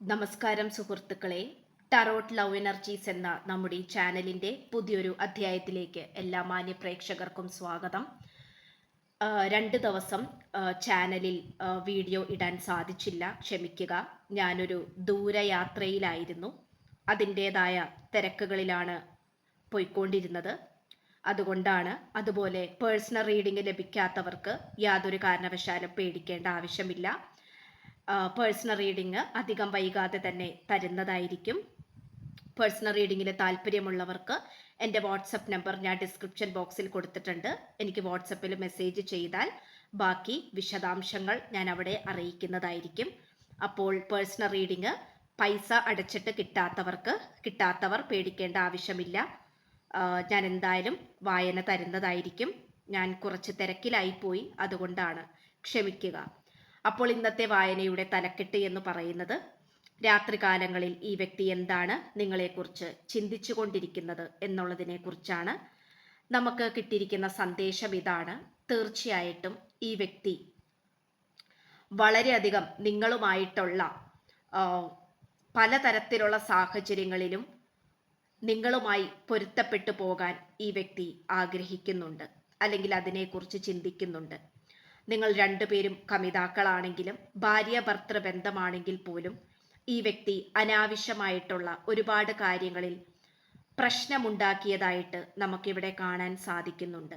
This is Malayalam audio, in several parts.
നമസ്കാരം സുഹൃത്തുക്കളെ. ടറോട്ട് ലവ് എനർജീസ് എന്ന നമ്മുടെ ഈ ചാനലിൻ്റെ പുതിയൊരു അധ്യായത്തിലേക്ക് എല്ലാ മാന്യ പ്രേക്ഷകർക്കും സ്വാഗതം. 2 ദിവസം ചാനലിൽ വീഡിയോ ഇടാൻ സാധിച്ചില്ല, ക്ഷമിക്കുക. ഞാനൊരു ദൂരയാത്രയിലായിരുന്നു, അതിൻ്റേതായ തിരക്കുകളിലാണ് പോയിക്കൊണ്ടിരുന്നത്. അതുകൊണ്ടാണ്. അതുപോലെ പേഴ്സണൽ റീഡിംഗ് ലഭിക്കാത്തവർക്ക് യാതൊരു കാരണവശാലും പേടിക്കേണ്ട ആവശ്യമില്ല. പേഴ്സണൽ റീഡിംഗ് അധികം വൈകാതെ തന്നെ തരുന്നതായിരിക്കും. പേഴ്സണൽ റീഡിങ്ങിൽ താല്പര്യമുള്ളവർക്ക് എൻ്റെ വാട്സപ്പ് നമ്പർ ഞാൻ ഡിസ്ക്രിപ്ഷൻ ബോക്സിൽ കൊടുത്തിട്ടുണ്ട്. എനിക്ക് വാട്സപ്പിൽ മെസ്സേജ് ചെയ്താൽ ബാക്കി വിശദാംശങ്ങൾ ഞാൻ അവിടെ അറിയിക്കുന്നതായിരിക്കും. അപ്പോൾ പേഴ്സണൽ റീഡിംഗ് പൈസ അടച്ചിട്ട് കിട്ടാത്തവർ പേടിക്കേണ്ട ആവശ്യമില്ല. ഞാൻ എന്തായാലും വായന തരുന്നതായിരിക്കും. ഞാൻ കുറച്ച് തിരക്കിലായിപ്പോയി, അതുകൊണ്ടാണ്, ക്ഷമിക്കുക. അപ്പോൾ ഇന്നത്തെ വായനയുടെ തലക്കെട്ട് എന്ന് പറയുന്നത്, രാത്രികാലങ്ങളിൽ ഈ വ്യക്തി എന്താണ് നിങ്ങളെക്കുറിച്ച് ചിന്തിച്ചു കൊണ്ടിരിക്കുന്നത് എന്നുള്ളതിനെ കുറിച്ചാണ്. നമുക്ക് കിട്ടിയിരിക്കുന്ന സന്ദേശം ഇതാണ്. തീർച്ചയായിട്ടും ഈ വ്യക്തി വളരെയധികം നിങ്ങളുമായിട്ടുള്ള പലതരത്തിലുള്ള സാഹചര്യങ്ങളിലും നിങ്ങളുമായി പൊരുത്തപ്പെട്ടു പോകാൻ ഈ വ്യക്തി ആഗ്രഹിക്കുന്നുണ്ട്, അല്ലെങ്കിൽ അതിനെക്കുറിച്ച് ചിന്തിക്കുന്നുണ്ട്. നിങ്ങൾ രണ്ടുപേരും കമിതാക്കളാണെങ്കിലും ഭാര്യ ഭർത്തൃ ബന്ധമാണെങ്കിൽ പോലും ഈ വ്യക്തി അനാവശ്യമായിട്ടുള്ള ഒരുപാട് കാര്യങ്ങളിൽ പ്രശ്നമുണ്ടാക്കിയതായിട്ട് നമുക്കിവിടെ കാണാൻ സാധിക്കുന്നുണ്ട്.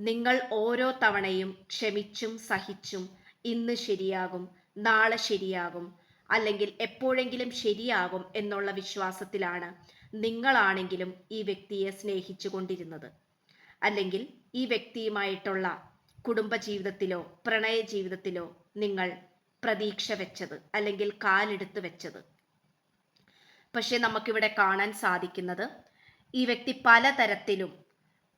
നിങ്ങൾ ഓരോ തവണയും ക്ഷമിച്ചും സഹിച്ചും ഇന്ന് ശരിയാകും, നാളെ ശരിയാകും, അല്ലെങ്കിൽ എപ്പോഴെങ്കിലും ശരിയാകും എന്നുള്ള വിശ്വാസത്തിലാണ് നിങ്ങളാണെങ്കിലും ഈ വ്യക്തിയെ സ്നേഹിച്ചു കൊണ്ടിരുന്നത്. അല്ലെങ്കിൽ ഈ വ്യക്തിയുമായിട്ടുള്ള കുടുംബജീവിതത്തിലോ പ്രണയ ജീവിതത്തിലോ നിങ്ങൾ പ്രതീക്ഷ വെച്ചത്, അല്ലെങ്കിൽ കാലെടുത്ത് വെച്ചത്. പക്ഷെ നമുക്കിവിടെ കാണാൻ സാധിക്കുന്നത്, ഈ വ്യക്തി പലതരത്തിലും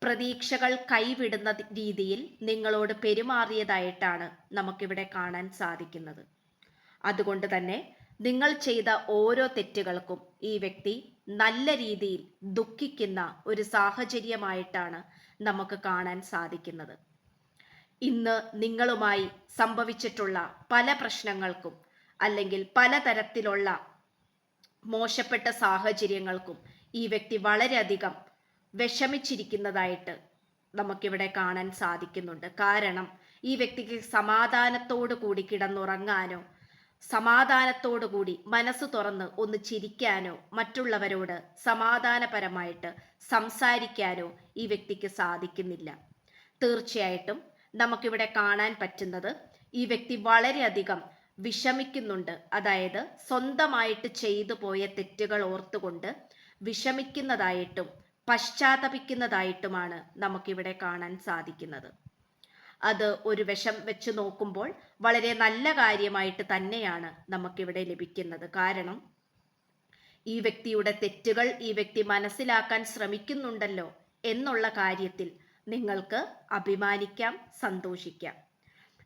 പ്രതീക്ഷകൾ കൈവിടുന്ന രീതിയിൽ നിങ്ങളോട് പെരുമാറിയതായിട്ടാണ് നമുക്കിവിടെ കാണാൻ സാധിക്കുന്നത്. അതുകൊണ്ട് തന്നെ നിങ്ങൾ ചെയ്ത ഓരോ തെറ്റുകൾക്കും ഈ വ്യക്തി നല്ല രീതിയിൽ ദുഃഖിക്കുന്ന ഒരു സാഹചര്യമായിട്ടാണ് നമുക്ക് കാണാൻ സാധിക്കുന്നത്. ഇന്ന് നിങ്ങളുമായി സംഭവിച്ചിട്ടുള്ള പല പ്രശ്നങ്ങൾക്കും, അല്ലെങ്കിൽ പലതരത്തിലുള്ള മോശപ്പെട്ട സാഹചര്യങ്ങൾക്കും ഈ വ്യക്തി വളരെയധികം വിഷമിച്ചിരിക്കുന്നതായിട്ട് നമുക്കിവിടെ കാണാൻ സാധിക്കുന്നുണ്ട്. കാരണം ഈ വ്യക്തിക്ക് സമാധാനത്തോടു കൂടി കിടന്നുറങ്ങാനോ, സമാധാനത്തോടു കൂടി മനസ്സ് തുറന്ന് ഒന്ന് ചിരിക്കാനോ, മറ്റുള്ളവരോട് സമാധാനപരമായിട്ട് സംസാരിക്കാനോ ഈ വ്യക്തിക്ക് സാധിക്കുന്നില്ല. തീർച്ചയായിട്ടും നമുക്കിവിടെ കാണാൻ പറ്റുന്നത്, ഈ വ്യക്തി വളരെയധികം വിഷമിക്കുന്നുണ്ട്. അതായത് സ്വന്തമായിട്ട് ചെയ്തു പോയ തെറ്റുകൾ ഓർത്തുകൊണ്ട് വിഷമിക്കുന്നതായിട്ടും പശ്ചാത്തപിക്കുന്നതായിട്ടുമാണ് നമുക്കിവിടെ കാണാൻ സാധിക്കുന്നത്. അത് ഒരു വശം വെച്ച് നോക്കുമ്പോൾ വളരെ നല്ല കാര്യമായിട്ട് തന്നെയാണ് നമുക്കിവിടെ ലഭിക്കുന്നത്. കാരണം ഈ വ്യക്തിയുടെ തെറ്റുകൾ ഈ വ്യക്തി മനസ്സിലാക്കാൻ ശ്രമിക്കുന്നുണ്ടല്ലോ എന്നുള്ള കാര്യത്തിൽ നിങ്ങൾക്ക് അഭിമാനിക്കാം, സന്തോഷിക്കാം.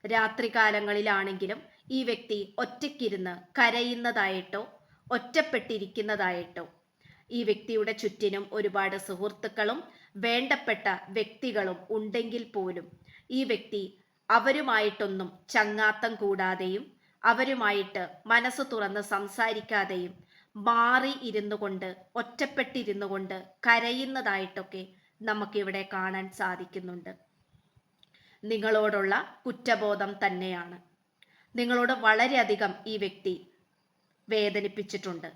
രാത്രികാലങ്ങളിലാണെങ്കിലും ഈ വ്യക്തി ഒറ്റയ്ക്കിരുന്ന് കരയുന്നതായിട്ടോ ഒറ്റപ്പെട്ടിരിക്കുന്നതായിട്ടോ, ഈ വ്യക്തിയുടെ ചുറ്റിനും ഒരുപാട് സുഹൃത്തുക്കളും വേണ്ടപ്പെട്ട വ്യക്തികളും ഉണ്ടെങ്കിൽ പോലും ഈ വ്യക്തി അവരുമായിട്ടൊന്നും ചങ്ങാത്തം കൂടാതെയും അവരുമായിട്ട് മനസ്സ് തുറന്ന് സംസാരിക്കാതെയും മാറി ഇരുന്നു കൊണ്ട്, ഒറ്റപ്പെട്ടിരുന്നു കൊണ്ട് കരയുന്നതായിട്ടൊക്കെ നമുക്കിവിടെ കാണാൻ സാധിക്കുന്നുണ്ട്. നിങ്ങളോടുള്ള കുറ്റബോധം തന്നെയാണ്. നിങ്ങളോട് വളരെയധികം ഈ വ്യക്തി വേദനിപ്പിച്ചിട്ടുണ്ട്,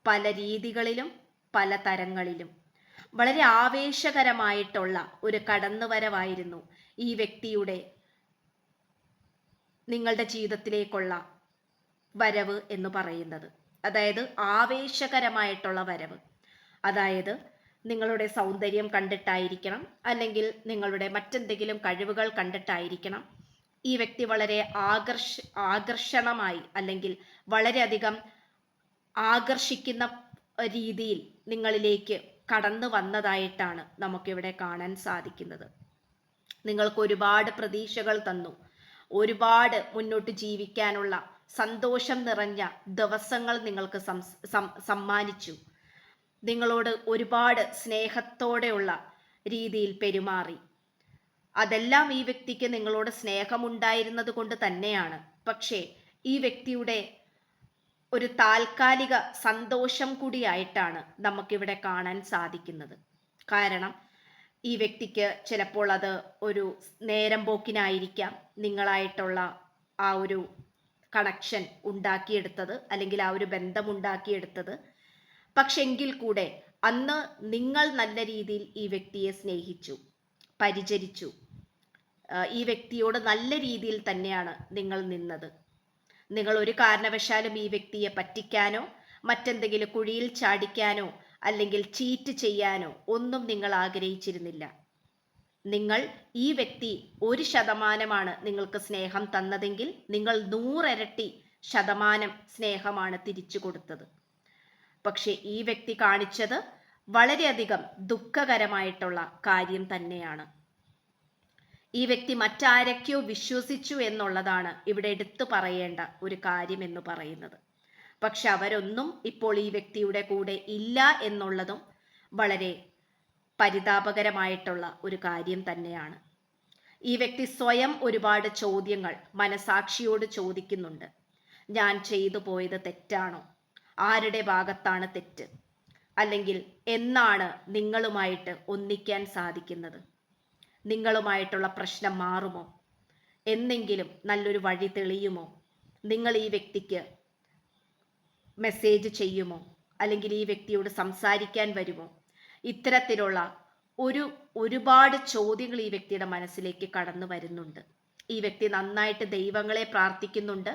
പല രീതികളിലും പല തരങ്ങളിലും. വളരെ ആവേശകരമായിട്ടുള്ള ഒരു കടന്നുവരവായിരുന്നു ഈ വ്യക്തിയുടെ നിങ്ങളുടെ ജീവിതത്തിലേക്കുള്ള വരവ് എന്ന് പറയുന്നത്. അതായത് ആവേശകരമായിട്ടുള്ള വരവ്. അതായത് നിങ്ങളുടെ സൗന്ദര്യം കണ്ടിട്ടായിരിക്കണം, അല്ലെങ്കിൽ നിങ്ങളുടെ മറ്റെന്തെങ്കിലും കഴിവുകൾ കണ്ടിട്ടായിരിക്കണം ഈ വ്യക്തി വളരെ ആകർഷണമായി, അല്ലെങ്കിൽ വളരെയധികം ആകർഷിക്കുന്ന രീതിയിൽ നിങ്ങളിലേക്ക് കടന്നു വന്നതായിട്ടാണ് നമുക്കിവിടെ കാണാൻ സാധിക്കുന്നത്. നിങ്ങൾക്ക് ഒരുപാട് പ്രതീക്ഷകൾ തന്നു, ഒരുപാട് മുന്നോട്ട് ജീവിക്കാനുള്ള സന്തോഷം നിറഞ്ഞ ദിവസങ്ങൾ നിങ്ങൾക്ക് സമ്മാനിച്ചു. നിങ്ങളോട് ഒരുപാട് സ്നേഹത്തോടെയുള്ള രീതിയിൽ പെരുമാറി. അതെല്ലാം ഈ വ്യക്തിക്ക് നിങ്ങളോട് സ്നേഹമുണ്ടായിരുന്നത് കൊണ്ട് തന്നെയാണ്. പക്ഷേ ഈ വ്യക്തിയുടെ ഒരു താൽക്കാലിക സന്തോഷം കൂടിയായിട്ടാണ് നമുക്കിവിടെ കാണാൻ സാധിക്കുന്നത്. കാരണം ഈ വ്യക്തിക്ക് ചിലപ്പോൾ അത് ഒരു നേരം പോക്കിനായിരിക്കാം നിങ്ങളായിട്ടുള്ള ആ ഒരു കണക്ഷൻ ഉണ്ടാക്കിയെടുത്തത്, അല്ലെങ്കിൽ ആ ഒരു ബന്ധം ഉണ്ടാക്കിയെടുത്തത്. പക്ഷെങ്കിൽ കൂടെ അന്ന് നിങ്ങൾ നല്ല രീതിയിൽ ഈ വ്യക്തിയെ സ്നേഹിച്ചു, പരിചരിച്ചു. ഈ വ്യക്തിയോട് നല്ല രീതിയിൽ തന്നെയാണ് നിങ്ങൾ നിന്നത്. നിങ്ങൾ ഒരു കാരണവശാലും ഈ വ്യക്തിയെ പറ്റിക്കാനോ മറ്റെന്തെങ്കിലും കുഴിയിൽ ചാടിക്കാനോ അല്ലെങ്കിൽ ചീറ്റ് ചെയ്യാനോ ഒന്നും നിങ്ങൾ ആഗ്രഹിച്ചിരുന്നില്ല. നിങ്ങൾ ഈ വ്യക്തി 1% നിങ്ങൾക്ക് സ്നേഹം തന്നതെങ്കിൽ നിങ്ങൾ 100 ഇരട്ടി ശതമാനം സ്നേഹമാണ് തിരിച്ചു കൊടുത്തത്. പക്ഷെ ഈ വ്യക്തി കാണിച്ചത് വളരെയധികം ദുഃഖകരമായിട്ടുള്ള കാര്യം തന്നെയാണ്. ഈ വ്യക്തി മറ്റാരൊക്കെയോ വിശ്വസിച്ചു എന്നുള്ളതാണ് ഇവിടെ എടുത്തു പറയേണ്ട ഒരു കാര്യം എന്ന് പറയുന്നത്. പക്ഷെ അവരൊന്നും ഇപ്പോൾ ഈ വ്യക്തിയുടെ കൂടെ ഇല്ല എന്നുള്ളതും വളരെ പരിതാപകരമായിട്ടുള്ള ഒരു കാര്യം തന്നെയാണ്. ഈ വ്യക്തി സ്വയം ഒരുപാട് ചോദ്യങ്ങൾ മനസാക്ഷിയോട് ചോദിക്കുന്നുണ്ട്. ഞാൻ ചെയ്തു പോയത് തെറ്റാണോ? ആരുടെ ഭാഗത്താണ് തെറ്റ്? അല്ലെങ്കിൽ എന്നാണ് നിങ്ങളുമായിട്ട് ഒന്നിക്കാൻ സാധിക്കുന്നത്? നിങ്ങളുമായിട്ടുള്ള പ്രശ്നം മാറുമോ? എന്നെങ്കിലും നല്ലൊരു വഴി തെളിയുമോ? നിങ്ങൾ ഈ വ്യക്തിക്ക് മെസ്സേജ് ചെയ്യുമോ? അല്ലെങ്കിൽ ഈ വ്യക്തിയോട് സംസാരിക്കാൻ വരുമോ? ഇത്തരത്തിലുള്ള ഒരുപാട് ചോദ്യങ്ങൾ ഈ വ്യക്തിയുടെ മനസ്സിലേക്ക് കടന്നു വരുന്നുണ്ട്. ഈ വ്യക്തി നന്നായിട്ട് ദൈവങ്ങളെ പ്രാർത്ഥിക്കുന്നുണ്ട്.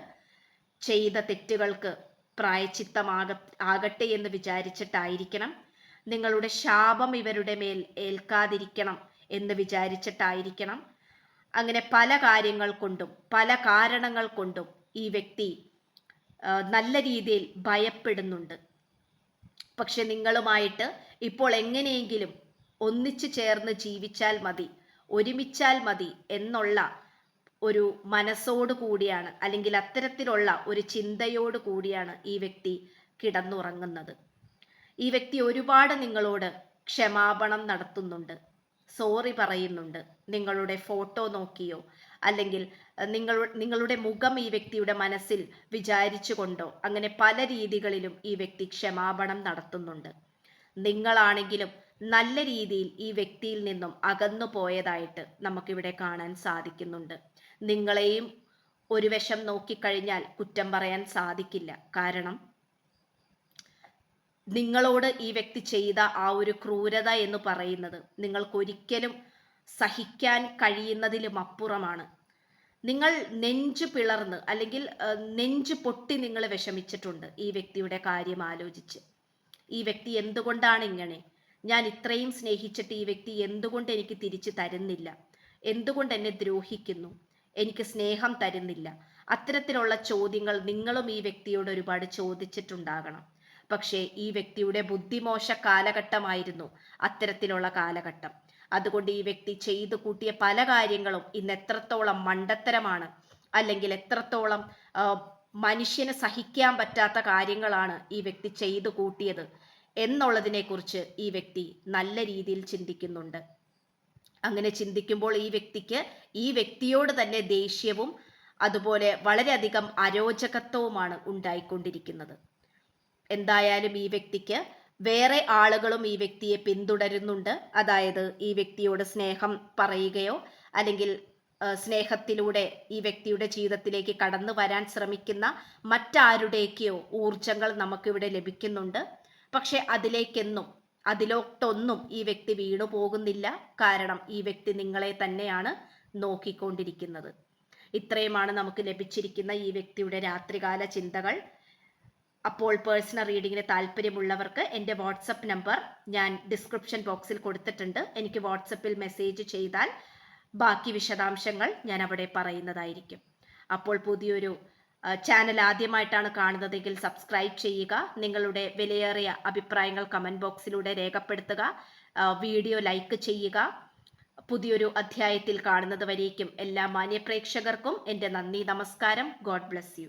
ചെയ്ത തെറ്റുകൾക്ക് പ്രായച്ചിത്തമാകട്ടെ എന്ന് വിചാരിച്ചിട്ടായിരിക്കണം. നിങ്ങളുടെ ശാപം ഇവരുടെ മേൽ ഏൽക്കാതിരിക്കണം എന്ന് വിചാരിച്ചിട്ടായിരിക്കണം. അങ്ങനെ പല കാര്യങ്ങൾ കൊണ്ടും പല കാരണങ്ങൾ കൊണ്ടും ഈ വ്യക്തി നല്ല രീതിയിൽ ഭയപ്പെടുന്നുണ്ട്. പക്ഷെ നിങ്ങളുമായിട്ട് ഇപ്പോൾ എങ്ങനെയെങ്കിലും ഒന്നിച്ചു ചേർന്ന് ജീവിച്ചാൽ മതി, ഒരുമിച്ചാൽ മതി എന്നുള്ള ഒരു മനസ്സോട് കൂടിയാണ്, അല്ലെങ്കിൽ അത്തരത്തിലുള്ള ഒരു ചിന്തയോട് കൂടിയാണ് ഈ വ്യക്തി കിടന്നുറങ്ങുന്നത്. ഈ വ്യക്തി ഒരുപാട് നിങ്ങളോട് ക്ഷമാപണം നടത്തുന്നുണ്ട്, സോറി പറയുന്നുണ്ട്. നിങ്ങളുടെ ഫോട്ടോ നോക്കിയോ അല്ലെങ്കിൽ നിങ്ങളുടെ മുഖം ഈ വ്യക്തിയുടെ മനസ്സിൽ വിചാരിച്ചു കൊണ്ടോ അങ്ങനെ പല രീതികളിലും ഈ വ്യക്തി ക്ഷമാപണം നടത്തുന്നുണ്ട്. നിങ്ങളാണെങ്കിലും നല്ല രീതിയിൽ ഈ വ്യക്തിയിൽ നിന്നും അകന്നു പോയതായിട്ട് നമുക്കിവിടെ കാണാൻ സാധിക്കുന്നുണ്ട്. നിങ്ങളെയും ഒരു വശം നോക്കിക്കഴിഞ്ഞാൽ കുറ്റം പറയാൻ സാധിക്കില്ല. കാരണം നിങ്ങളോട് ഈ വ്യക്തി ചെയ്ത ആ ഒരു ക്രൂരത എന്ന് പറയുന്നത് നിങ്ങൾക്കൊരിക്കലും സഹിക്കാൻ കഴിയുന്നതിലും അപ്പുറമാണ്. നിങ്ങൾ നെഞ്ചു പിളർന്ന് അല്ലെങ്കിൽ നെഞ്ചു പൊട്ടി നിങ്ങൾ വിഷമിച്ചിട്ടുണ്ട് ഈ വ്യക്തിയുടെ കാര്യം ആലോചിച്ച്. ഈ വ്യക്തി എന്തുകൊണ്ടാണ് ഇങ്ങനെ? ഞാൻ ഇത്രയും സ്നേഹിച്ചിട്ട് ഈ വ്യക്തി എന്തുകൊണ്ട് എനിക്ക് തിരിച്ചു തരുന്നില്ല? എന്തുകൊണ്ട് എന്നെ ദ്രോഹിക്കുന്നു? എനിക്ക് സ്നേഹം തരുന്നില്ല? അത്തരത്തിലുള്ള ചോദ്യങ്ങൾ നിങ്ങളും ഈ വ്യക്തിയോട് ഒരുപാട് ചോദിച്ചിട്ടുണ്ടാകണം. പക്ഷേ ഈ വ്യക്തിയുടെ ബുദ്ധിമോശ കാലഘട്ടമായിരുന്നു അത്തരത്തിലുള്ള കാലഘട്ടം. അതുകൊണ്ട് ഈ വ്യക്തി ചെയ്തു കൂട്ടിയ പല കാര്യങ്ങളും ഇന്ന് എത്രത്തോളം മണ്ടത്തരമാണ്, അല്ലെങ്കിൽ എത്രത്തോളം മനുഷ്യന് സഹിക്കാൻ പറ്റാത്ത കാര്യങ്ങളാണ് ഈ വ്യക്തി ചെയ്തു കൂട്ടിയത് എന്നുള്ളതിനെ കുറിച്ച് ഈ വ്യക്തി നല്ല രീതിയിൽ ചിന്തിക്കുന്നുണ്ട്. അങ്ങനെ ചിന്തിക്കുമ്പോൾ ഈ വ്യക്തിയോട് തന്നെ ദേഷ്യവും അതുപോലെ വളരെയധികം അരോചകത്വവുമാണ് ഉണ്ടായിക്കൊണ്ടിരിക്കുന്നത്. എന്തായാലും ഈ വ്യക്തിക്ക് വേറെ ആളുകളും ഈ വ്യക്തിയെ പിന്തുടരുന്നുണ്ട്. അതായത് ഈ വ്യക്തിയോട് സ്നേഹം പറയുകയോ അല്ലെങ്കിൽ സ്നേഹത്തിലൂടെ ഈ വ്യക്തിയുടെ ജീവിതത്തിലേക്ക് കടന്നു വരാൻ ശ്രമിക്കുന്ന മറ്റാരുടെയൊക്കെയോ ഊർജങ്ങൾ നമുക്കിവിടെ ലഭിക്കുന്നുണ്ട്. പക്ഷെ അതിലോട്ടൊന്നും ഈ വ്യക്തി വീണു പോകുന്നില്ല. കാരണം ഈ വ്യക്തി നിങ്ങളെ തന്നെയാണ് നോക്കിക്കൊണ്ടിരിക്കുന്നത്. ഇത്രയുമാണ് നമുക്ക് ലഭിച്ചിരിക്കുന്ന ഈ വ്യക്തിയുടെ രാത്രികാല ചിന്തകൾ. അപ്പോൾ പേഴ്സണൽ റീഡിങ്ങിന് താല്പര്യമുള്ളവർക്ക് എൻ്റെ വാട്സപ്പ് നമ്പർ ഞാൻ ഡിസ്ക്രിപ്ഷൻ ബോക്സിൽ കൊടുത്തിട്ടുണ്ട്. എനിക്ക് വാട്സപ്പിൽ മെസ്സേജ് ചെയ്താൽ ബാക്കി വിശദാംശങ്ങൾ ഞാൻ അവിടെ പറയുന്നതായിരിക്കും. അപ്പോൾ പുതിയൊരു ചാനൽ ആദ്യമായിട്ടാണ് കാണുന്നതെങ്കിൽ സബ്സ്ക്രൈബ് ചെയ്യുക. നിങ്ങളുടെ വിലയേറിയ അഭിപ്രായങ്ങൾ കമൻറ്റ് ബോക്സിലൂടെ രേഖപ്പെടുത്തുക. വീഡിയോ ലൈക്ക് ചെയ്യുക. പുതിയൊരു അധ്യായത്തിൽ കാണുന്നത് വരേക്കും എല്ലാ മാന്യ പ്രേക്ഷകർക്കും എൻ്റെ നന്ദി, നമസ്കാരം. God bless you.